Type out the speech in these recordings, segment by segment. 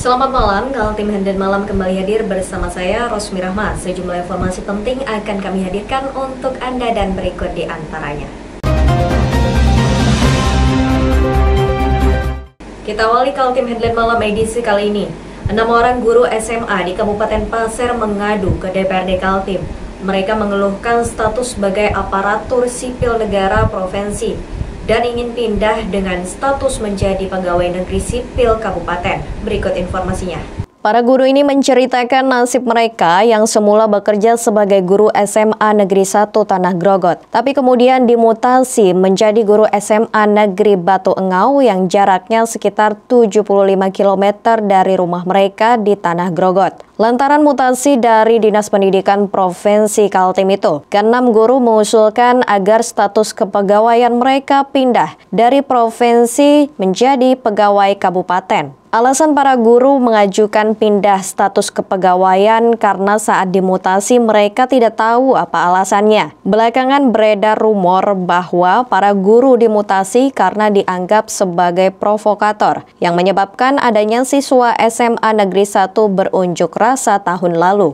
Selamat malam, Kaltim Harian Malam kembali hadir bersama saya, Rosmi Rahma. Sejumlah informasi penting akan kami hadirkan untuk Anda dan berikut di antaranya. Kita awali Kaltim Harian Malam edisi kali ini. 6 orang guru SMA di Kabupaten Pasir mengadu ke DPRD Kaltim. Mereka mengeluhkan status sebagai aparatur sipil negara provinsi dan ingin pindah dengan status menjadi pegawai negeri sipil kabupaten. Berikut informasinya. Para guru ini menceritakan nasib mereka yang semula bekerja sebagai guru SMA Negeri 1 Tanah Grogot, tapi kemudian dimutasi menjadi guru SMA Negeri Batu Engau yang jaraknya sekitar 75 km dari rumah mereka di Tanah Grogot. Lantaran mutasi dari Dinas Pendidikan Provinsi Kaltim itu, ke-6 guru mengusulkan agar status kepegawaian mereka pindah dari provinsi menjadi pegawai kabupaten. Alasan para guru mengajukan pindah status kepegawaian karena saat dimutasi mereka tidak tahu apa alasannya. Belakangan beredar rumor bahwa para guru dimutasi karena dianggap sebagai provokator yang menyebabkan adanya siswa SMA Negeri 1 berunjuk rasa tahun lalu.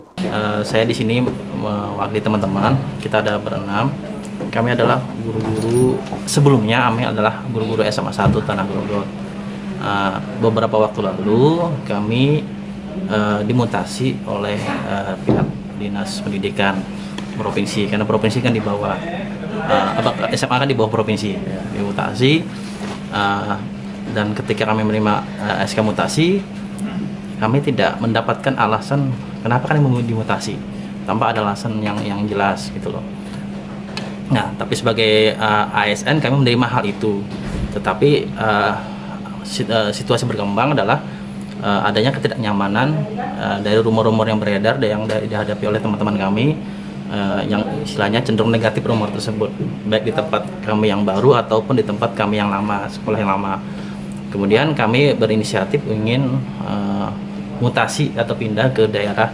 Saya di sini mewakili teman-teman, kita ada berenam. Kami adalah guru-guru, sebelumnya kami adalah guru-guru SMA 1 Tanah Grogot. Beberapa waktu lalu kami dimutasi oleh pihak Dinas Pendidikan Provinsi, karena provinsi kan di bawah SMA kan di bawah provinsi, dimutasi, dan ketika kami menerima SK mutasi, kami tidak mendapatkan alasan kenapa kami dimutasi tanpa ada alasan yang jelas gitu loh. Nah, tapi sebagai ASN kami menerima hal itu, tetapi situasi berkembang adalah adanya ketidaknyamanan dari rumor-rumor yang beredar yang dihadapi oleh teman-teman kami yang istilahnya cenderung negatif rumor tersebut, baik di tempat kami yang baru ataupun di tempat kami yang lama, sekolah yang lama. Kemudian kami berinisiatif ingin mutasi atau pindah ke daerah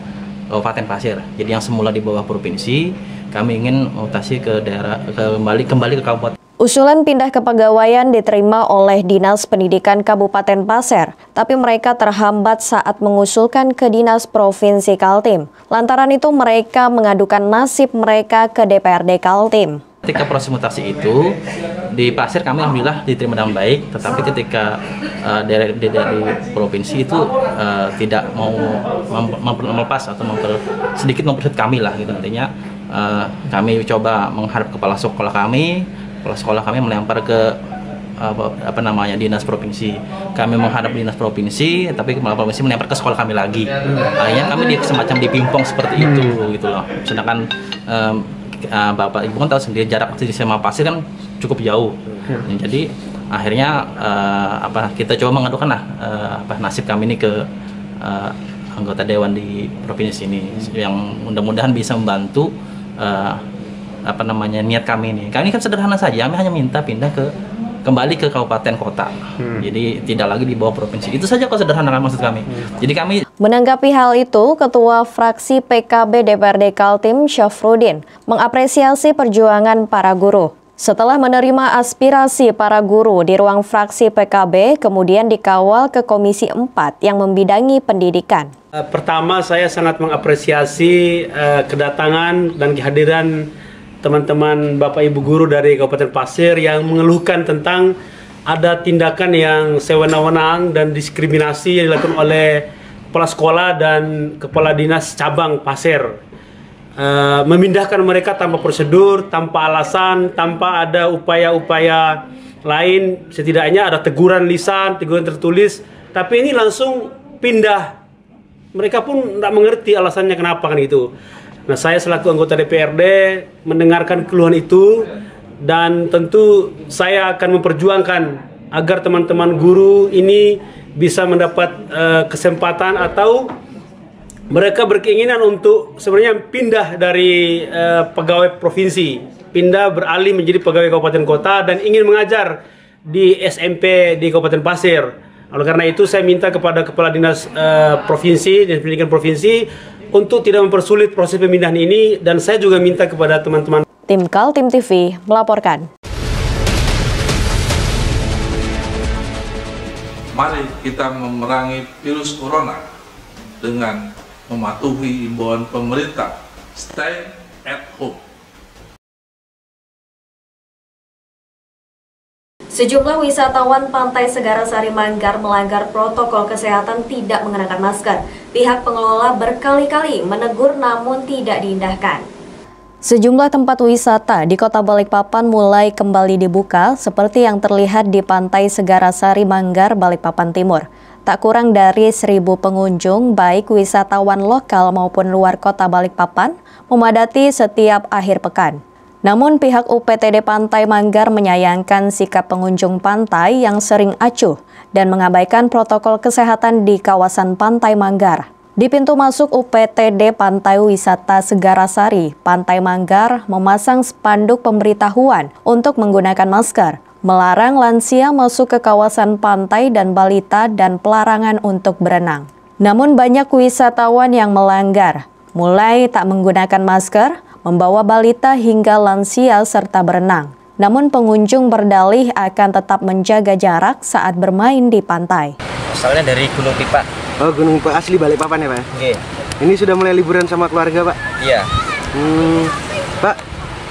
Kabupaten Pasir. Jadi yang semula di bawah provinsi, kami ingin mutasi ke daerah kembali ke kabupaten. Usulan pindah kepegawaian diterima oleh Dinas Pendidikan Kabupaten Pasir, tapi mereka terhambat saat mengusulkan ke Dinas Provinsi Kaltim. Lantaran itu mereka mengadukan nasib mereka ke DPRD Kaltim. Ketika proses mutasi itu di Pasir kami alhamdulillah diterima dengan baik, tetapi ketika dari provinsi itu tidak mau melepas atau sedikit mempersulit kami lah gitu. Artinya kami coba menghadap kepala sekolah kami melempar ke dinas provinsi. Kami menghadap dinas provinsi, tapi kepala provinsi melempar ke sekolah kami lagi. Akhirnya kami semacam dipimpong seperti itu gitu loh. Sedangkan Bapak Ibu kan tahu sendiri jarak di SMA Pasir kan cukup jauh. Jadi akhirnya kita coba mengadukan nasib kami ini ke anggota dewan di provinsi ini yang mudah-mudahan bisa membantu niat kami ini. Kami kan sederhana saja, kami hanya minta pindah kembali ke kabupaten kota. Jadi tidak lagi di bawah provinsi. Itu saja kok sederhana maksud kami. Jadi kami menanggapi hal itu, Ketua Fraksi PKB DPRD Kaltim Syafruddin mengapresiasi perjuangan para guru. Setelah menerima aspirasi para guru di ruang fraksi PKB, kemudian dikawal ke Komisi 4 yang membidangi pendidikan. Pertama, saya sangat mengapresiasi kedatangan dan kehadiran teman-teman Bapak Ibu guru dari Kabupaten Pasir yang mengeluhkan tentang ada tindakan yang sewenang-wenang dan diskriminasi yang dilakukan oleh kepala sekolah dan kepala dinas cabang Pasir. Memindahkan mereka tanpa prosedur, tanpa alasan, tanpa ada upaya-upaya lain, setidaknya ada teguran lisan, teguran tertulis, tapi ini langsung pindah. Mereka pun tidak mengerti alasannya kenapa kan itu. Nah, saya selaku anggota DPRD mendengarkan keluhan itu dan tentu saya akan memperjuangkan agar teman-teman guru ini bisa mendapat kesempatan atau mereka berkeinginan untuk sebenarnya pindah dari pegawai provinsi, pindah beralih menjadi pegawai kabupaten kota dan ingin mengajar di SMP di Kabupaten Pasir. Oleh karena itu saya minta kepada Kepala Dinas Provinsi, Dinas Pendidikan Provinsi untuk tidak mempersulit proses pemindahan ini, dan saya juga minta kepada teman-teman. Tim Kaltim TV melaporkan. Mari kita memerangi virus corona dengan mematuhi imbauan pemerintah. Stay at home. Sejumlah wisatawan Pantai Segara Sari Manggar melanggar protokol kesehatan tidak mengenakan masker. Pihak pengelola berkali-kali menegur namun tidak diindahkan. Sejumlah tempat wisata di Kota Balikpapan mulai kembali dibuka seperti yang terlihat di Pantai Segara Sari Manggar, Balikpapan Timur. Tak kurang dari 1.000 pengunjung baik wisatawan lokal maupun luar Kota Balikpapan memadati setiap akhir pekan. Namun pihak UPTD Pantai Manggar menyayangkan sikap pengunjung pantai yang sering acuh dan mengabaikan protokol kesehatan di kawasan Pantai Manggar. Di pintu masuk UPTD Pantai Wisata Segara Sari, Pantai Manggar memasang spanduk pemberitahuan untuk menggunakan masker, melarang lansia masuk ke kawasan pantai dan balita dan pelarangan untuk berenang. Namun banyak wisatawan yang melanggar, mulai tak menggunakan masker, membawa balita hingga lansia serta berenang. Namun pengunjung berdalih akan tetap menjaga jarak saat bermain di pantai. Asalnya dari Gunung Pipa. Oh, Gunung Pipa asli Balikpapan ya, Pak? Oke. Ini sudah mulai liburan sama keluarga, Pak? Iya. Pak,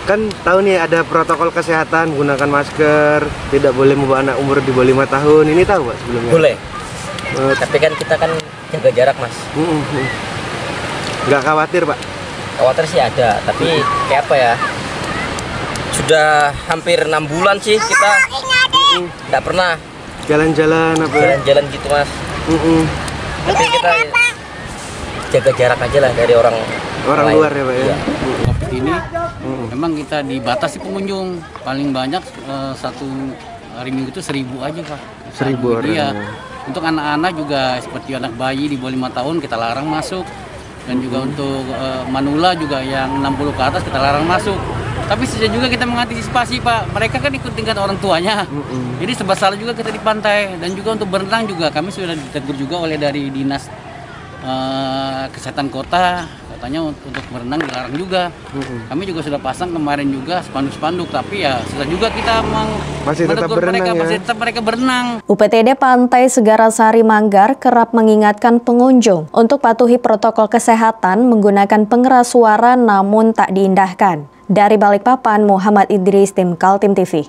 kan tahu nih ada protokol kesehatan, gunakan masker, tidak boleh membawa anak umur di bawah 5 tahun. Ini tahu, Pak, sebelumnya? Boleh. Tapi kan kita kan jaga jarak, Mas. Nggak khawatir, Pak? Khawatir sih ada, tapi kayak apa ya? Sudah hampir 6 bulan sih kita nggak pernah Jalan-jalan apa? jalan-jalan gitu, Mas. Tapi kita jaga jarak aja lah dari orang lain. Luar ya, Pak ya? Iya. Covid ini memang kita dibatasi pengunjung, paling banyak satu hari Minggu itu 1.000 aja, Pak. 1.000 orang. Iya. Untuk anak-anak juga seperti anak bayi di bawah 5 tahun kita larang masuk. Dan juga untuk manula juga yang 60 ke atas kita larang masuk. Tapi sejak juga kita mengantisipasi, Pak. Mereka kan ikut dengan orang tuanya. Jadi serba salah juga kita di pantai. Dan juga untuk berenang juga kami sudah ditegur juga oleh dari Dinas Kesehatan Kota. Katanya untuk berenang dilarang juga. Kami juga sudah pasang kemarin juga spanduk-spanduk. Tapi ya susah juga kita menegur mereka, masih tetap mereka berenang. UPTD Pantai Segara Sari Manggar kerap mengingatkan pengunjung untuk patuhi protokol kesehatan menggunakan pengeras suara namun tak diindahkan. Dari Balikpapan, Muhammad Idris, tim Kaltim TV.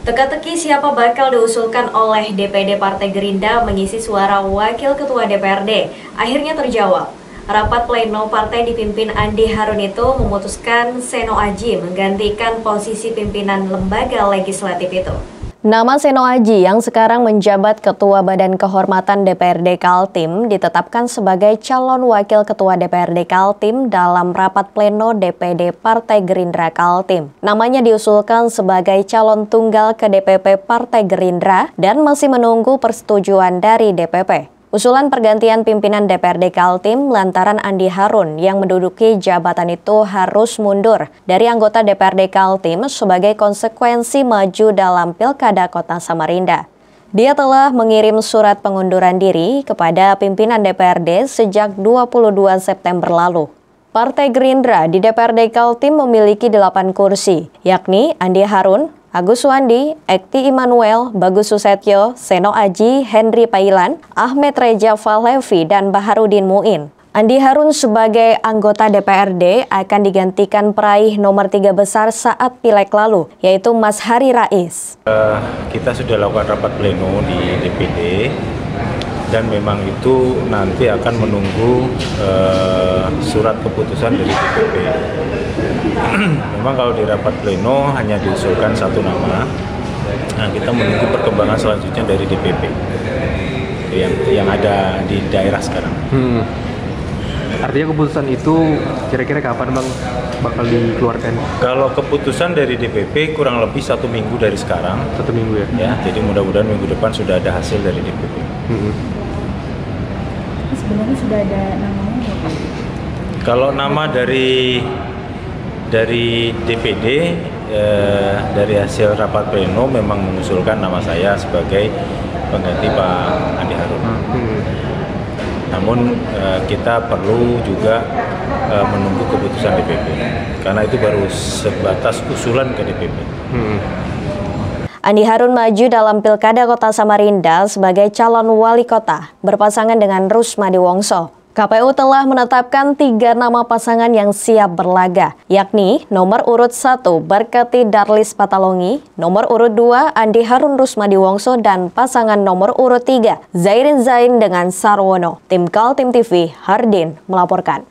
Teka-teki siapa bakal diusulkan oleh DPD Partai Gerindra mengisi suara Wakil Ketua DPRD akhirnya terjawab. Rapat pleno partai dipimpin Andi Harun itu memutuskan Seno Aji menggantikan posisi pimpinan lembaga legislatif itu. Nama Seno Aji yang sekarang menjabat Ketua Badan Kehormatan DPRD Kaltim ditetapkan sebagai calon Wakil Ketua DPRD Kaltim dalam rapat pleno DPD Partai Gerindra Kaltim. Namanya diusulkan sebagai calon tunggal ke DPP Partai Gerindra dan masih menunggu persetujuan dari DPP. Usulan pergantian pimpinan DPRD Kaltim lantaran Andi Harun yang menduduki jabatan itu harus mundur dari anggota DPRD Kaltim sebagai konsekuensi maju dalam Pilkada Kota Samarinda. Dia telah mengirim surat pengunduran diri kepada pimpinan DPRD sejak 22 September lalu. Partai Gerindra di DPRD Kaltim memiliki 8 kursi, yakni Andi Harun, Agus Wandi, Ekti Immanuel, Bagus Susetyo, Seno Aji, Henry Pailan, Ahmed Reja Falevi, dan Baharudin Muin. Andi Harun sebagai anggota DPRD akan digantikan peraih nomor 3 besar saat Pileg lalu, yaitu Mas Hari Rais. Kita sudah lakukan rapat pleno di DPD dan memang itu nanti akan menunggu surat keputusan dari DPP. Memang kalau di rapat pleno hanya diusulkan satu nama. Nah, kita menunggu perkembangan selanjutnya dari DPP. yang ada di daerah sekarang. Artinya keputusan itu kira-kira kapan Bang bakal dikeluarkan? Kalau keputusan dari DPP kurang lebih 1 minggu dari sekarang. 1 minggu ya? Ya, jadi mudah-mudahan minggu depan sudah ada hasil dari DPP. Sebenarnya sudah ada namanya Pak? Kalau nama dari DPD dari hasil rapat pleno memang mengusulkan nama saya sebagai pengganti Pak Andi Harun. Namun kita perlu juga menunggu keputusan DPP karena itu baru sebatas usulan ke DPP. Andi Harun maju dalam Pilkada Kota Samarinda sebagai calon wali kota berpasangan dengan Rusmadi Wongso. KPU telah menetapkan 3 nama pasangan yang siap berlaga, yakni nomor urut 1 Barkati Darlis Patalongi, nomor urut 2 Andi Harun Rusmadi Wongso, dan pasangan nomor urut 3 Zairin Zain dengan Sarwono. Tim Kaltim TV, Hardin melaporkan.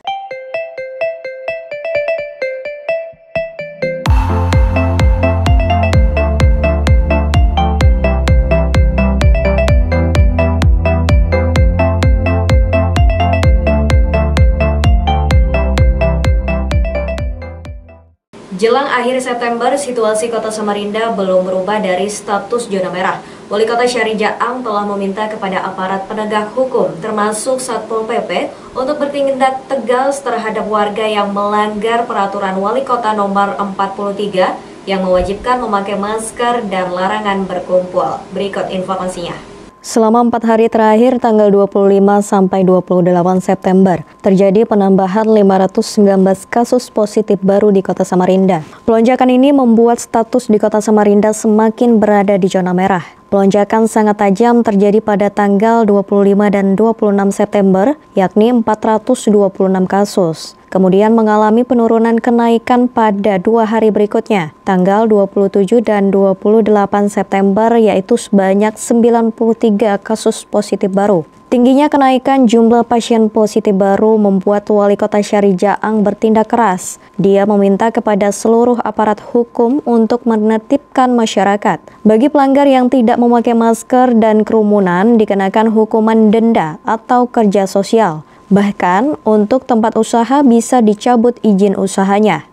Jelang akhir September, situasi Kota Samarinda belum berubah dari status zona merah. Wali Kota Syahri Jaang telah meminta kepada aparat penegak hukum, termasuk Satpol PP, untuk bertindak tegas terhadap warga yang melanggar peraturan Wali Kota nomor 43 yang mewajibkan memakai masker dan larangan berkumpul. Berikut informasinya. Selama 4 hari terakhir tanggal 25 sampai 28 September, terjadi penambahan 519 kasus positif baru di Kota Samarinda. Pelonjakan ini membuat status di Kota Samarinda semakin berada di zona merah. Pelonjakan sangat tajam terjadi pada tanggal 25 dan 26 September, yakni 426 kasus. Kemudian mengalami penurunan kenaikan pada 2 hari berikutnya, tanggal 27 dan 28 September, yaitu sebanyak 93 kasus positif baru. Tingginya kenaikan jumlah pasien positif baru membuat Wali Kota Syahri Jaang bertindak keras. Dia meminta kepada seluruh aparat hukum untuk menertibkan masyarakat. Bagi pelanggar yang tidak memakai masker dan kerumunan dikenakan hukuman denda atau kerja sosial. Bahkan untuk tempat usaha bisa dicabut izin usahanya.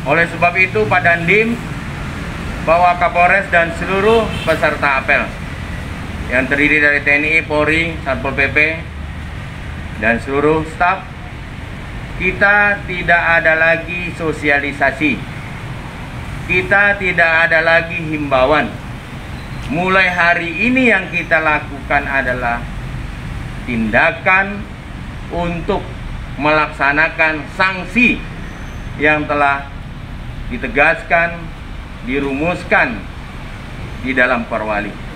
Oleh sebab itu Pak Dandim, bahwa Kapolres dan seluruh peserta apel yang terdiri dari TNI, Polri, Satpol PP, dan seluruh staf, kita tidak ada lagi sosialisasi, kita tidak ada lagi himbauan. Mulai hari ini yang kita lakukan adalah tindakan untuk melaksanakan sanksi yang telah ditegaskan, dirumuskan di dalam Perwali.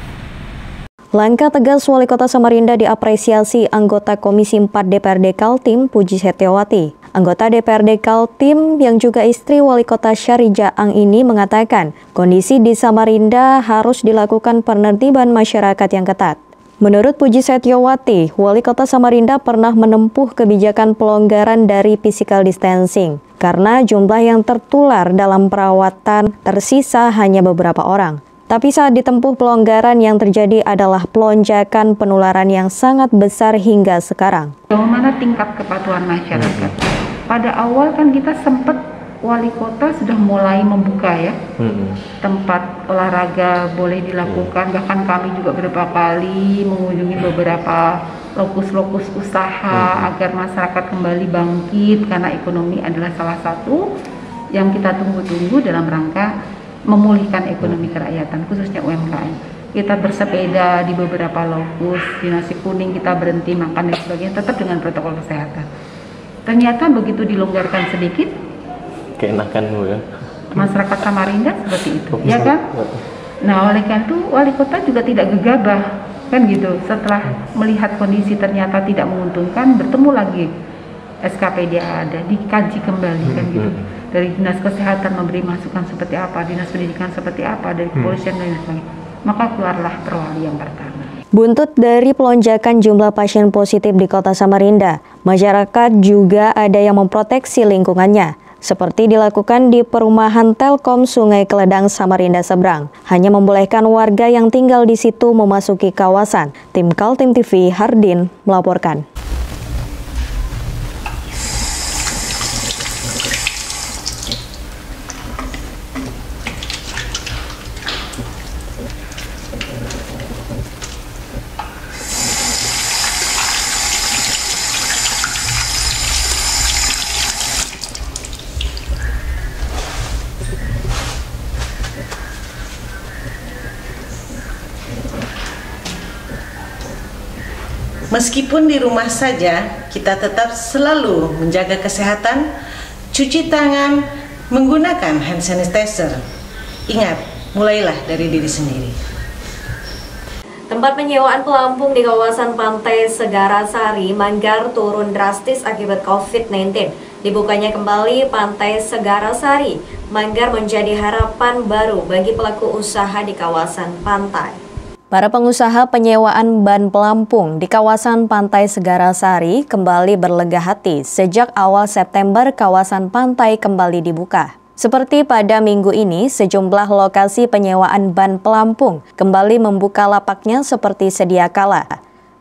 Langkah tegas Wali Kota Samarinda diapresiasi anggota Komisi 4 DPRD Kaltim, Puji Setiawati. Anggota DPRD Kaltim yang juga istri Wali Kota Syahri Jaang ini mengatakan kondisi di Samarinda harus dilakukan penertiban masyarakat yang ketat. Menurut Puji Setiawati, Wali Kota Samarinda pernah menempuh kebijakan pelonggaran dari physical distancing karena jumlah yang tertular dalam perawatan tersisa hanya beberapa orang. Tapi saat ditempuh pelonggaran yang terjadi adalah pelonjakan penularan yang sangat besar hingga sekarang. Bagaimana tingkat kepatuhan masyarakat? Pada awal kan kita sempat Wali Kota sudah mulai membuka ya, tempat olahraga boleh dilakukan, bahkan kami juga beberapa kali mengunjungi beberapa lokus-lokus usaha agar masyarakat kembali bangkit, karena ekonomi adalah salah satu yang kita tunggu-tunggu dalam rangka memulihkan ekonomi kerakyatan, khususnya UMKM. Kita bersepeda di beberapa lokus, di Nasi Kuning kita berhenti makan dan sebagainya, tetap dengan protokol kesehatan. Ternyata begitu dilonggarkan sedikit, keenakan ya. Masyarakat Samarinda seperti itu, ya kan? Nah, oleh karena itu Wali Kota juga tidak gegabah, kan gitu. Setelah melihat kondisi ternyata tidak menguntungkan, bertemu lagi SKPD ada, dikaji kembali, kan gitu. Dari Dinas Kesehatan memberi masukan seperti apa, Dinas Pendidikan seperti apa, dari kepolisian dan sebagainya. Maka keluarlah Perwali yang pertama. Buntut dari pelonjakan jumlah pasien positif di Kota Samarinda, masyarakat juga ada yang memproteksi lingkungannya. seperti dilakukan di perumahan Telkom Sungai Keledang, Samarinda seberang. Hanya membolehkan warga yang tinggal di situ memasuki kawasan. Tim Kaltim TV, Hardin, melaporkan. Meskipun di rumah saja, kita tetap selalu menjaga kesehatan, cuci tangan, menggunakan hand sanitizer. Ingat, mulailah dari diri sendiri. Tempat penyewaan pelampung di kawasan Pantai Segara Sari, Manggar turun drastis akibat COVID-19. Dibukanya kembali Pantai Segara Sari, Manggar menjadi harapan baru bagi pelaku usaha di kawasan pantai. Para pengusaha penyewaan ban pelampung di kawasan Pantai Segara Sari kembali berlega hati sejak awal September kawasan pantai kembali dibuka. Seperti pada minggu ini, sejumlah lokasi penyewaan ban pelampung kembali membuka lapaknya seperti sedia kala.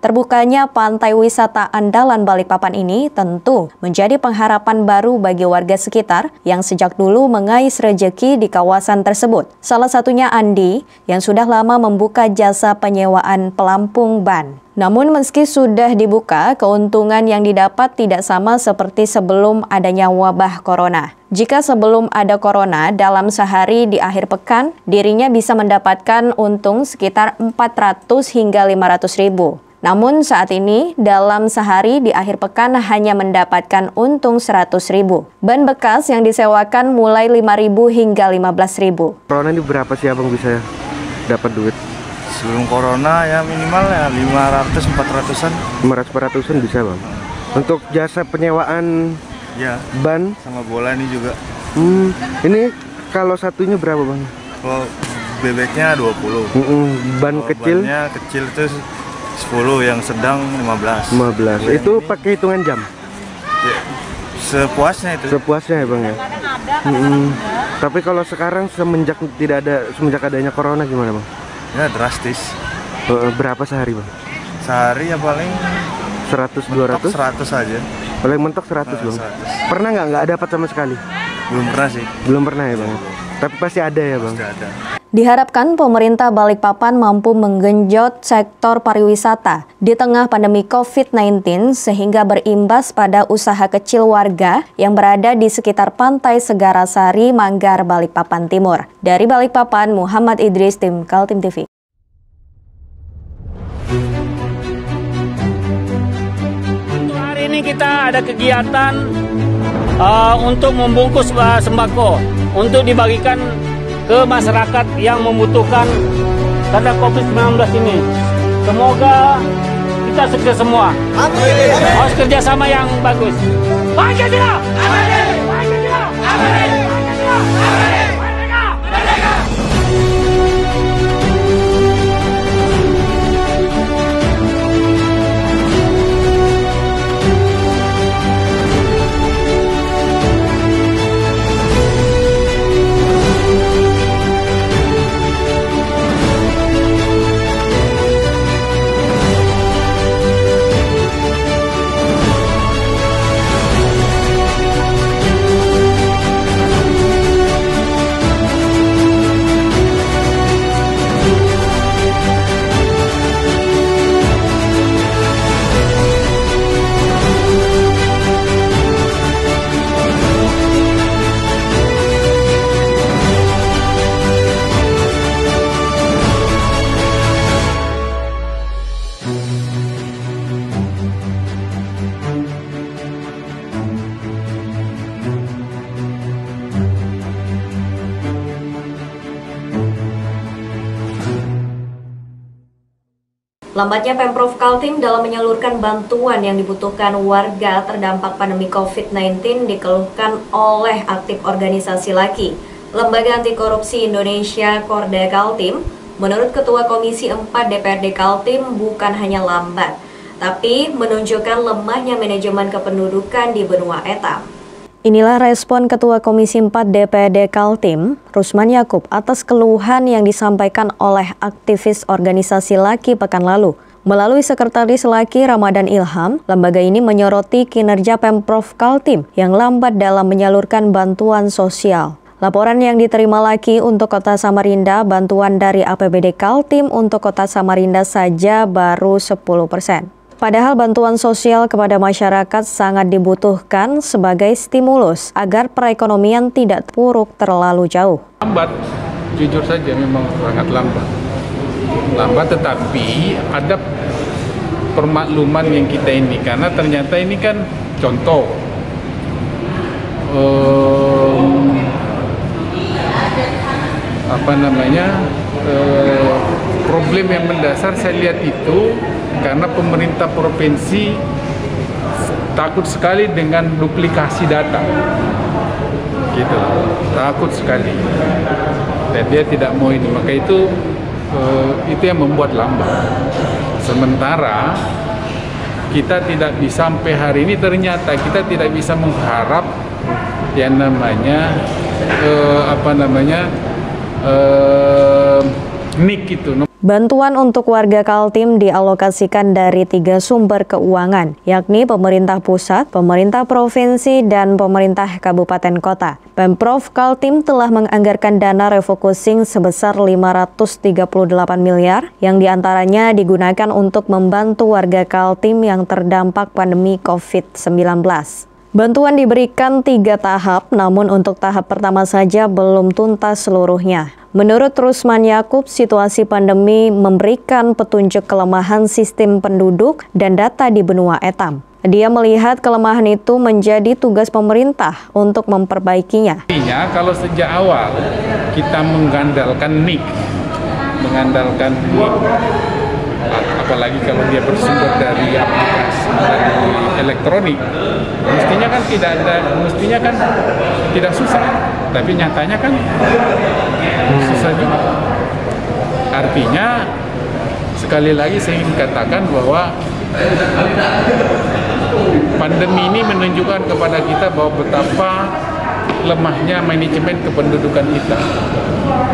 Terbukanya pantai wisata andalan Balikpapan ini tentu menjadi pengharapan baru bagi warga sekitar yang sejak dulu mengais rejeki di kawasan tersebut. Salah satunya Andi yang sudah lama membuka jasa penyewaan pelampung ban. Namun meski sudah dibuka, keuntungan yang didapat tidak sama seperti sebelum adanya wabah corona. Jika sebelum ada corona, dalam sehari di akhir pekan, dirinya bisa mendapatkan untung sekitar 400 hingga 500 ribu. Namun saat ini dalam sehari di akhir pekan hanya mendapatkan untung 100 ribu. Ban bekas yang disewakan mulai 5 ribu hingga 15 ribu. Corona ini berapa sih abang bisa dapat duit? Sebelum corona ya minimal ya 500-400an. 500-400an bisa bang. Untuk jasa penyewaan ya, ban sama bola ini juga. Ini kalau satunya berapa bang? Kalau bebeknya 20. Ban kecil? Bannya kecil itu 10, yang sedang 15. 15. Itu pakai hitungan jam? Ya, sepuasnya itu. Sepuasnya ya bang ya. Tapi kalau sekarang semenjak adanya corona gimana bang? Ya drastis. Berapa sehari bang? Sehari ya paling 100-200? 100 aja. Paling mentok 100 bang. 100. Pernah nggak dapat sama sekali? Belum pernah sih. Belum pernah ya bang. Tapi pasti ada ya bang. Pasti ada. Diharapkan pemerintah Balikpapan mampu menggenjot sektor pariwisata di tengah pandemi COVID-19 sehingga berimbas pada usaha kecil warga yang berada di sekitar Pantai Segara Sari, Manggar, Balikpapan Timur. Dari Balikpapan, Muhammad Idris, Tim Kaltim TV. Untuk hari ini kita ada kegiatan untuk membungkus sembako untuk dibagikan ke masyarakat yang membutuhkan karena COVID-19 ini. Semoga kita sukses semua. Amin. Harus kerjasama yang bagus. Pancasila! Amin. Pancasila! Amin. Pancasila! Amin. Merdeka! Merdeka! Lambatnya Pemprov Kaltim dalam menyalurkan bantuan yang dibutuhkan warga terdampak pandemi COVID-19 dikeluhkan oleh aktif organisasi LAKI. Lembaga Anti Korupsi Indonesia Korda Kaltim, menurut Ketua Komisi 4 DPRD Kaltim bukan hanya lambat, tapi menunjukkan lemahnya manajemen kependudukan di benua etam. Inilah respon Ketua Komisi 4 DPD Kaltim, Rusman Yakub, atas keluhan yang disampaikan oleh aktivis organisasi Laki pekan lalu. Melalui Sekretaris Laki Ramadan Ilham, lembaga ini menyoroti kinerja Pemprov Kaltim yang lambat dalam menyalurkan bantuan sosial. Laporan yang diterima Laki untuk Kota Samarinda, bantuan dari APBD Kaltim untuk Kota Samarinda saja baru 10%. Padahal bantuan sosial kepada masyarakat sangat dibutuhkan sebagai stimulus agar perekonomian tidak terpuruk terlalu jauh. Lambat, jujur saja memang sangat lambat. Lambat tetapi ada permakluman yang kita ini, karena ternyata ini kan contoh. Problem yang mendasar saya lihat itu karena pemerintah provinsi takut sekali dengan duplikasi data, gitu, takut sekali, dan dia tidak mau ini, maka itu yang membuat lambat. Sementara kita tidak bisa sampai hari ini, ternyata kita tidak bisa mengharap yang namanya NIK itu. Bantuan untuk warga Kaltim dialokasikan dari 3 sumber keuangan, yakni pemerintah pusat, pemerintah provinsi, dan pemerintah kabupaten kota. Pemprov Kaltim telah menganggarkan dana refocusing sebesar 538 miliar, yang diantaranya digunakan untuk membantu warga Kaltim yang terdampak pandemi COVID-19. Bantuan diberikan 3 tahap, namun untuk tahap pertama saja belum tuntas seluruhnya. Menurut Rusman Yakub, situasi pandemi memberikan petunjuk kelemahan sistem penduduk dan data di benua etam. Dia melihat kelemahan itu menjadi tugas pemerintah untuk memperbaikinya. Artinya kalau sejak awal kita mengandalkan NIK, apalagi kalau dia bersumber dari aplikasi, dari elektronik, mestinya kan tidak susah, tapi nyatanya kan susah juga. Artinya sekali lagi saya ingin katakan bahwa pandemi ini menunjukkan kepada kita bahwa betapa lemahnya manajemen kependudukan kita,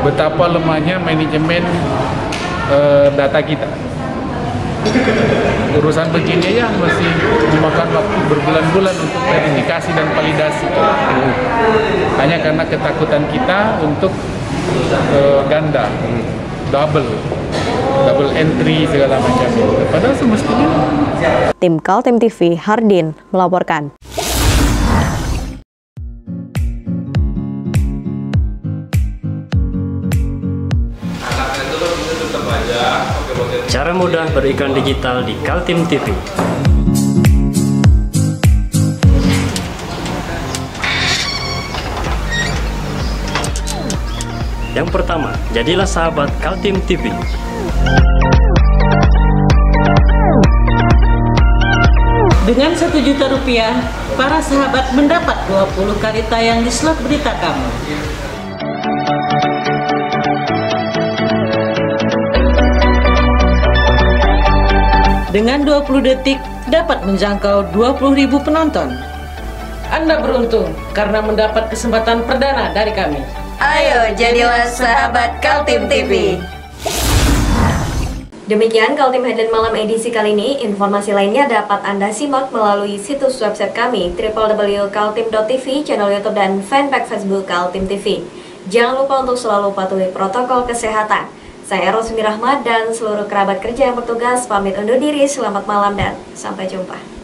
betapa lemahnya manajemen data kita. Urusan begini ya masih memakan waktu berbulan-bulan untuk verifikasi dan validasi. Hanya karena ketakutan kita untuk ganda, double entry segala macam. Padahal semestinya. Tim Kaltim TV, Hardin melaporkan. Cara mudah beriklan digital di Kaltim TV. Yang pertama, jadilah sahabat Kaltim TV. Dengan Rp1 juta, para sahabat mendapat 20 kali tayang di slot berita kamu. Dengan 20 detik dapat menjangkau 20.000 penonton. Anda beruntung karena mendapat kesempatan perdana dari kami. Ayo jadilah sahabat Kaltim TV. Demikian Kaltim Headline Malam edisi kali ini. Informasi lainnya dapat Anda simak melalui situs website kami www.kaltim.tv, channel YouTube dan fanpage Facebook Kaltim TV. Jangan lupa untuk selalu patuhi protokol kesehatan. Saya Rosmi Rahmat dan seluruh kerabat kerja yang bertugas pamit undur diri. Selamat malam dan sampai jumpa.